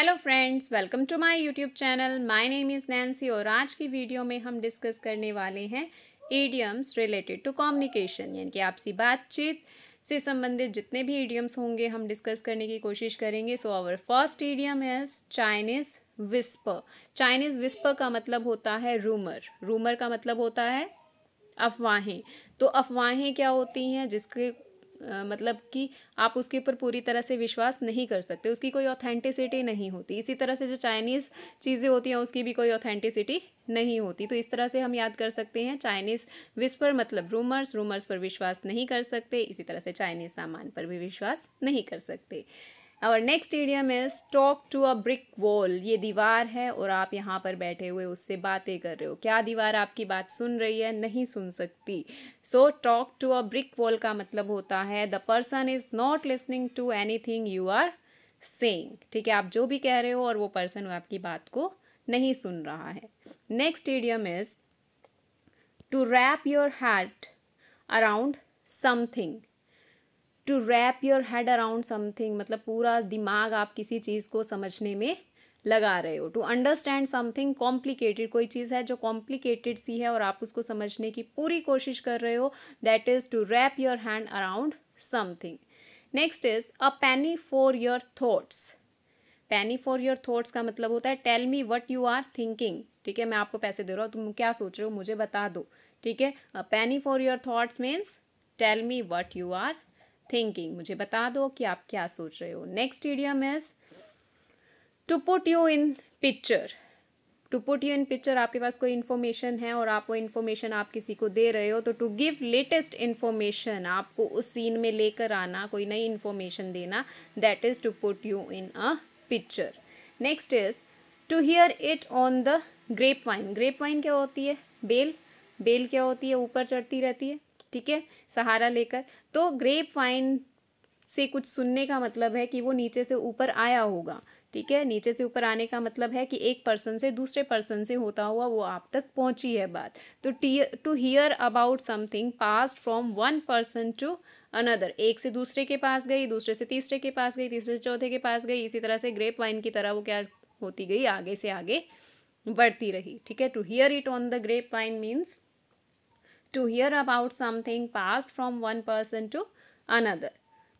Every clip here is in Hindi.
Hello friends, welcome to my YouTube channel. My name is Nancy और आज की वीडियो में हम डिस्कस करने वाले हैं ईडियम्स रिलेटेड टू कम्युनिकेशन, यानी कि आपसी बातचीत से संबंधित जितने भी ईडियम्स होंगे हम डिस्कस करने की कोशिश करेंगे। So our first idiom is Chinese whisper. Chinese whisper का मतलब होता है रूमर। रूमर का मतलब होता है अफवाहें। तो अफवाहें क्या होती हैं जिसके मतलब कि आप उसके ऊपर पूरी तरह से विश्वास नहीं कर सकते, उसकी कोई ऑथेंटिसिटी नहीं होती। इसी तरह से जो चाइनीज़ चीज़ें होती हैं उसकी भी कोई ऑथेंटिसिटी नहीं होती। तो इस तरह से हम याद कर सकते हैं चाइनीज़ विस्पर मतलब रूमर्स। रूमर्स पर विश्वास नहीं कर सकते, इसी तरह से चाइनीज़ सामान पर भी विश्वास नहीं कर सकते। और next idiom is talk to a brick wall. ये दीवार है और आप यहाँ पर बैठे हुए उससे बातें कर रहे हो। क्या दीवार आपकी बात सुन रही है? नहीं सुन सकती। So talk to a brick wall का मतलब होता है the person is not listening to anything you are saying. ठीक है, आप जो भी कह रहे हो और वो पर्सन आपकी बात को नहीं सुन रहा है। Next idiom is to wrap your head around something. To wrap your head around something मतलब पूरा दिमाग आप किसी चीज़ को समझने में लगा रहे हो। टू अंडरस्टैंड समथिंग कॉम्प्लिकेटेड, कोई चीज़ है जो कॉम्प्लिकेटेड सी है और आप उसको समझने की पूरी कोशिश कर रहे हो, that is to wrap your hand around something. Next is a penny for your thoughts. Penny for your thoughts का मतलब होता है tell me what you are thinking. ठीक है, मैं आपको पैसे दे रहा हूँ, तुम क्या सोच रहे हो मुझे बता दो। ठीक है, a penny for your thoughts means tell me what you are thinking, मुझे बता दो कि आप क्या सोच रहे हो। Next idiom is to put you in picture. To put you in picture, आपके पास कोई इन्फॉर्मेशन है और आप वो इन्फॉर्मेशन आप किसी को दे रहे हो, तो टू गिव लेटेस्ट इन्फॉर्मेशन, आपको उस सीन में लेकर आना, कोई नई इन्फॉर्मेशन देना, that is to put you in a picture. Next is to hear it on the grapevine. Grapevine क्या होती है? बेल। बेल क्या होती है? ऊपर चढ़ती रहती है, ठीक है, सहारा लेकर। तो ग्रेप वाइन से कुछ सुनने का मतलब है कि वो नीचे से ऊपर आया होगा। ठीक है, नीचे से ऊपर आने का मतलब है कि एक पर्सन से दूसरे पर्सन से होता हुआ वो आप तक पहुंची है बात। तो to hear about something passed from one person to another, एक से दूसरे के पास गई, दूसरे से तीसरे के पास गई, तीसरे से चौथे के पास गई, इसी तरह से ग्रेप वाइन की तरह वो क्या होती गई, आगे से आगे बढ़ती रही। ठीक है, to hear it on the grapevine means to hear about something passed from one person to another.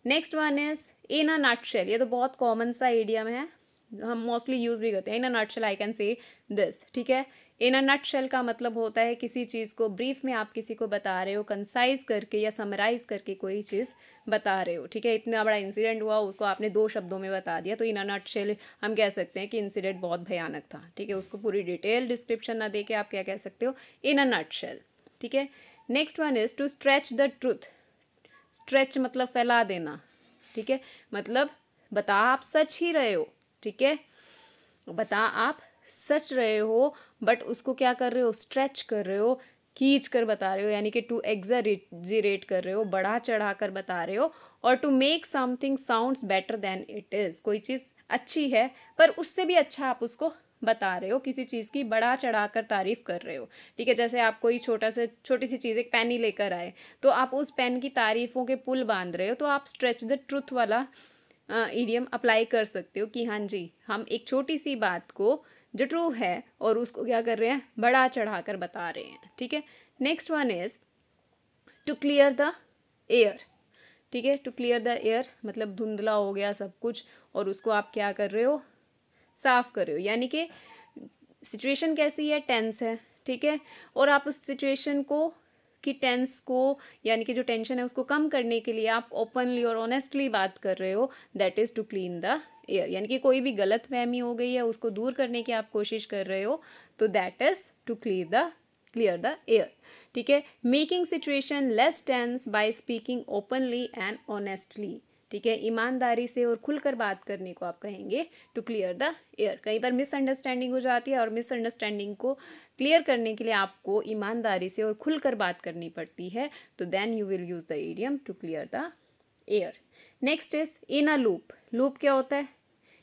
Next one is in a nutshell. ये तो बहुत कॉमन सा इडियम है, हम मोस्टली यूज भी करते हैं। In a nutshell I can say this. ठीक है, इन अ नटशेल का मतलब होता है किसी चीज़ को ब्रीफ में आप किसी को बता रहे हो, कंसाइज करके या समराइज करके कोई चीज़ बता रहे हो। ठीक है, इतना बड़ा इंसिडेंट हुआ, उसको आपने 2 शब्दों में बता दिया, तो इन अ नटशेल हम कह सकते हैं कि इंसिडेंट बहुत भयानक था। ठीक है, उसको पूरी डिटेल डिस्क्रिप्शन ना दे के आप क्या कह सकते हो? In a nutshell. ठीक है, next one is to stretch the truth. Stretch मतलब फैला देना। ठीक है, मतलब बता आप सच ही रहे हो। ठीक है, बता आप सच रहे हो, बट उसको क्या कर रहे हो? स्ट्रेच कर रहे हो, खींच कर बता रहे हो, यानी कि टू एग्जैजरेट कर रहे हो, बढ़ा चढ़ा कर बता रहे हो। और to make something sounds better than it is, कोई चीज़ अच्छी है पर उससे भी अच्छा आप उसको बता रहे हो, किसी चीज़ की बढ़ा चढ़ा कर तारीफ कर रहे हो। ठीक है, जैसे आप कोई छोटी सी चीज़, एक पेन ही लेकर आए, तो आप उस पेन की तारीफों के पुल बांध रहे हो, तो आप स्ट्रेच द ट्रुथ वाला इडियम अप्लाई कर सकते हो कि हाँ जी, हम एक छोटी सी बात को जो ट्रू है और उसको क्या कर रहे हैं? बढ़ा चढ़ा कर बता रहे हैं। ठीक है, next one is to clear the air. ठीक है, टू क्लियर द एयर मतलब धुंधला हो गया सब कुछ और उसको आप क्या कर रहे हो? साफ कर रहे हो, यानी कि सिचुएशन कैसी है? टेंस है। ठीक है, और आप उस सिचुएशन को कि टेंस को यानी कि जो टेंशन है उसको कम करने के लिए आप ओपनली और ऑनेस्टली बात कर रहे हो, that is to clean the air. यानी कि कोई भी गलत फहमी हो गई है उसको दूर करने की आप कोशिश कर रहे हो, तो that is to clear the air. ठीक है, making situation less tense by speaking openly and honestly. ठीक है, ईमानदारी से और खुलकर बात करने को आप कहेंगे टू क्लियर द एयर। कई बार मिसअंडरस्टैंडिंग हो जाती है और मिसअंडरस्टैंडिंग को क्लियर करने के लिए आपको ईमानदारी से और खुलकर बात करनी पड़ती है, तो then you will use the idiom to clear the air. Next is in a loop. Loop क्या होता है?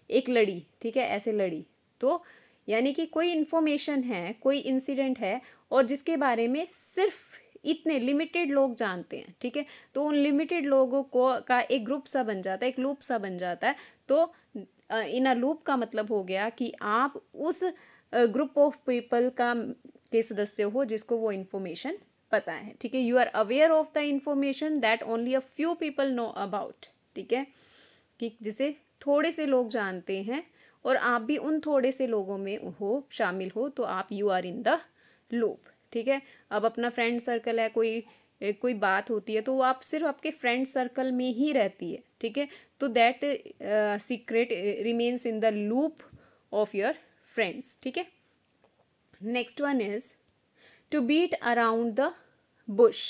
एक लड़ी। ठीक है, ऐसे लड़ी, तो यानी कि कोई इन्फॉर्मेशन है, कोई इंसिडेंट है और जिसके बारे में सिर्फ इतने लिमिटेड लोग जानते हैं। ठीक है, तो उन लिमिटेड लोगों को का एक ग्रुप सा बन जाता है, एक लूप सा बन जाता है। तो इन अ लूप का मतलब हो गया कि आप उस ग्रुप ऑफ पीपल का के सदस्य हो जिसको वो इन्फॉर्मेशन पता है, ठीक है। You are aware of the information that only a few people know about, ठीक है, कि जिसे थोड़े से लोग जानते हैं और आप भी उन थोड़े से लोगों में हो, शामिल हो, तो आप you are in the loop, ठीक है। अब अपना फ्रेंड सर्कल है, कोई बात होती है तो वो आप सिर्फ आपके फ्रेंड सर्कल में ही रहती है, ठीक है। तो that secret remains in the loop of your friends, ठीक है। Next one is to beat around the bush.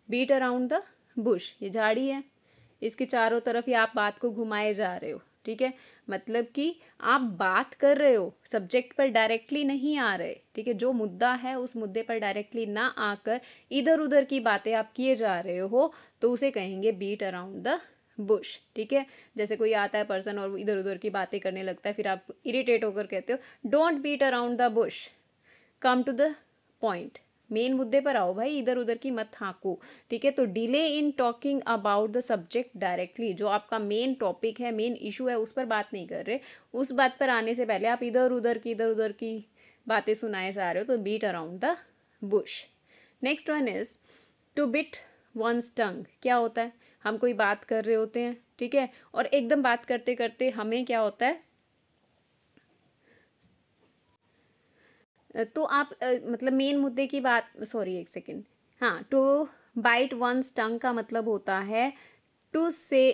Beat around the bush, ये झाड़ी है, इसके चारों तरफ ही आप बात को घुमाए जा रहे हो, ठीक है। मतलब कि आप बात कर रहे हो, सब्जेक्ट पर डायरेक्टली नहीं आ रहे, ठीक है। जो मुद्दा है उस मुद्दे पर डायरेक्टली ना आकर इधर उधर की बातें आप किए जा रहे हो, तो उसे कहेंगे बीट अराउंड द बुश, ठीक है। जैसे कोई आता है पर्सन और इधर उधर की बातें करने लगता है, फिर आप इरिटेट होकर कहते हो don't beat around the bush, come to the point, main मुद्दे पर आओ भाई, इधर उधर की मत हाँको, ठीक है। तो delay in talking about the subject directly, जो आपका मेन टॉपिक है, मेन इशू है, उस पर बात नहीं कर रहे, उस बात पर आने से पहले आप इधर उधर की बातें सुनाए जा रहे हो, तो beat around the bush. Next one is to bit one's tongue. क्या होता है, हम कोई बात कर रहे होते हैं, ठीक है, और एकदम बात करते करते हमें क्या होता है, तो आप मतलब मेन मुद्दे की बात, सॉरी एक सेकेंड, हाँ, टू बाइट वंस टंग का मतलब होता है टू से,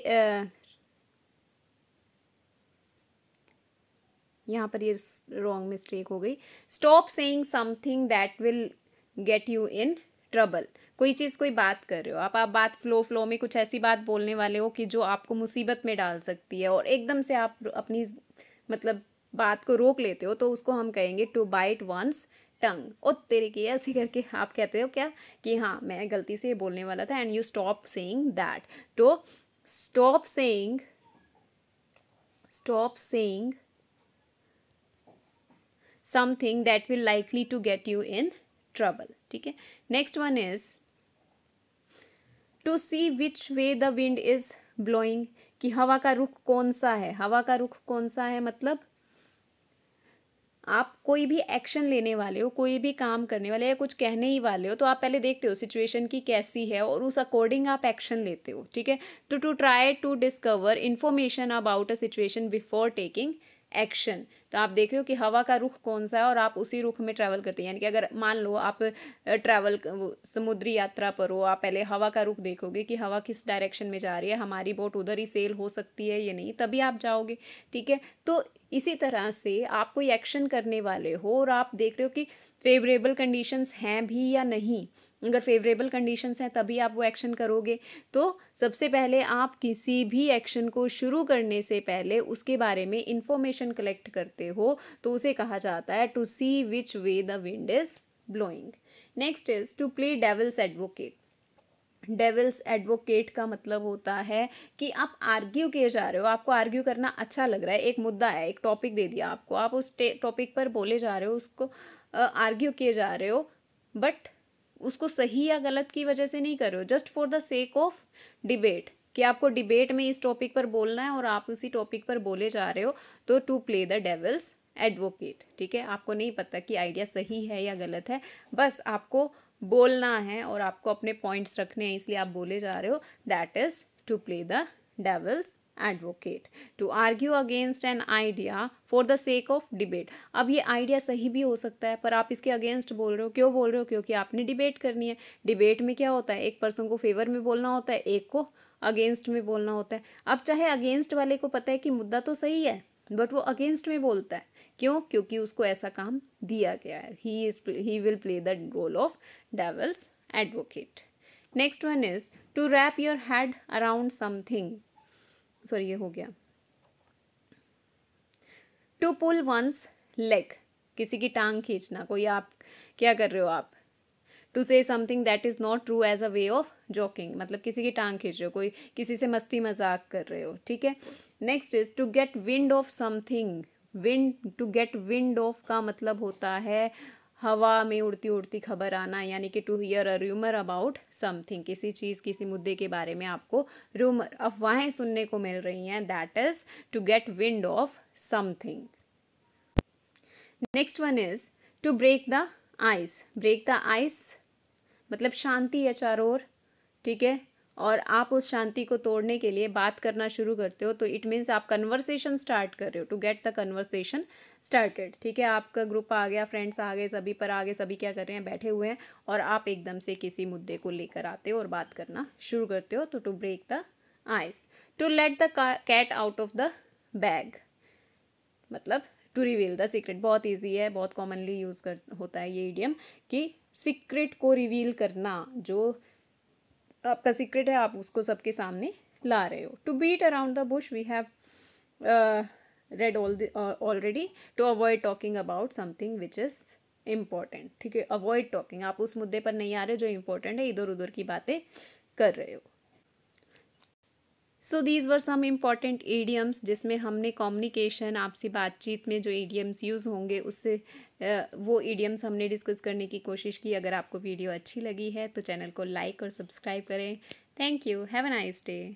यहाँ पर ये रॉन्ग मिस्टेक हो गई, stop saying something that will get you in trouble. कोई चीज़, कोई बात कर रहे हो आप बात फ्लो में कुछ ऐसी बात बोलने वाले हो कि जो आपको मुसीबत में डाल सकती है, और एकदम से आप अपनी मतलब बात को रोक लेते हो, तो उसको हम कहेंगे टू बाइट वंस टंग। और तेरे की ऐसे करके आप कहते हो क्या कि हाँ मैं गलती से ये बोलने वाला था, and you stop saying that. तो stop saying something that will likely to get you in trouble, ठीक है। Next one is to see which way the wind is blowing, कि हवा का रुख कौन सा है। हवा का रुख कौन सा है मतलब आप कोई भी एक्शन लेने वाले हो, कोई भी काम करने वाले या कुछ कहने ही वाले हो, तो आप पहले देखते हो सिचुएशन की कैसी है और उस अकॉर्डिंग आप एक्शन लेते हो, ठीक है। To try to discover information about a situation before taking action. तो आप देख रहे हो कि हवा का रुख कौन सा है और आप उसी रुख में ट्रैवल करते हैं। यानी कि अगर मान लो आप समुद्री यात्रा पर हो, आप पहले हवा का रुख देखोगे कि हवा किस डायरेक्शन में जा रही है, हमारी बोट उधर ही सेल हो सकती है या नहीं, तभी आप जाओगे, ठीक है। तो इसी तरह से आप कोई एक्शन करने वाले हो और आप देख रहे हो कि फेवरेबल कंडीशंस हैं भी या नहीं। अगर फेवरेबल कंडीशंस हैं तभी आप वो एक्शन करोगे। तो सबसे पहले आप किसी भी एक्शन को शुरू करने से पहले उसके बारे में इंफॉर्मेशन कलेक्ट करते हो, तो उसे कहा जाता है to see which way the wind is blowing. Next is to play devil's advocate. Devil's advocate का मतलब होता है कि आप आर्ग्यू किए जा रहे हो, आपको आर्ग्यू करना अच्छा लग रहा है, एक मुद्दा है, एक टॉपिक दे दिया आपको, आप उस टॉपिक पर बोले जा रहे हो, उसको आर्ग्यू किए जा रहे हो, बट उसको सही या गलत की वजह से नहीं कर रहे हो, just for the sake of debate, कि आपको डिबेट में इस टॉपिक पर बोलना है और आप उसी टॉपिक पर बोले जा रहे हो, तो to play the devil's advocate, ठीक है। आपको नहीं पता कि आइडिया सही है या गलत है, बस आपको बोलना है और आपको अपने पॉइंट्स रखने हैं, इसलिए आप बोले जा रहे हो, that is to play the devil's advocate. To argue against an idea for the sake of debate. अब ये आइडिया सही भी हो सकता है पर आप इसके अगेंस्ट बोल रहे हो, क्यों बोल रहे हो, क्योंकि आपने डिबेट करनी है। डिबेट में क्या होता है, एक पर्सन को फेवर में बोलना होता है, एक को अगेंस्ट में बोलना होता है। अब चाहे अगेंस्ट वाले को पता है कि मुद्दा तो सही है, बट वो अगेंस्ट में बोलता है, क्यों, क्योंकि उसको ऐसा काम दिया गया है, he will play the role of devil's advocate. Next one is to wrap your head around something, sorry ये हो गया। टू पुल वंस लेग, किसी की टांग खींचना, कोई आप क्या कर रहे हो आप, to say something that is not true as a way of joking, मतलब किसी की टांग खींच रहे हो, कोई किसी से मस्ती मजाक कर रहे हो, ठीक है। Next is to get wind of something. Wind, to get wind of का मतलब होता है हवा में उड़ती उड़ती खबर आना, यानी कि to hear a rumour about something, किसी चीज़ किसी मुद्दे के बारे में आपको रूमर अफवाहें सुनने को मिल रही हैं, that is to get wind of something. Next one is to break the ice. Break the ice मतलब शांति है चारों ओर, ठीक है, और आप उस शांति को तोड़ने के लिए बात करना शुरू करते हो, तो इट मीन्स आप कन्वर्सेशन स्टार्ट कर रहे हो, to get the conversation started, ठीक है। आपका ग्रुप आ गया, फ्रेंड्स आ गए, सभी पर आ गए, सभी क्या कर रहे हैं, बैठे हुए हैं, और आप एकदम से किसी मुद्दे को लेकर आते हो और बात करना शुरू करते हो, तो to break the ice. To let the cat out of the bag मतलब टू रिवील द सीक्रेट। बहुत ईजी है, बहुत कॉमनली यूज कर होता है ये इडियम कि सीक्रेट को रिवील करना, जो आपका सीक्रेट है आप उसको सबके सामने ला रहे हो। To beat around the bush we have read already, to avoid talking about something which is important, ठीक है। अवॉइड टॉकिंग, आप उस मुद्दे पर नहीं आ रहे जो इम्पोर्टेंट है, इधर उधर की बातें कर रहे हो। So these were some important idioms जिसमें हमने कम्युनिकेशन, आपसी बातचीत में जो ईडियम्स यूज़ होंगे उससे वो ईडियम्स हमने डिस्कस करने की कोशिश की। अगर आपको वीडियो अच्छी लगी है तो चैनल को लाइक और सब्सक्राइब करें। Thank you, have a nice day.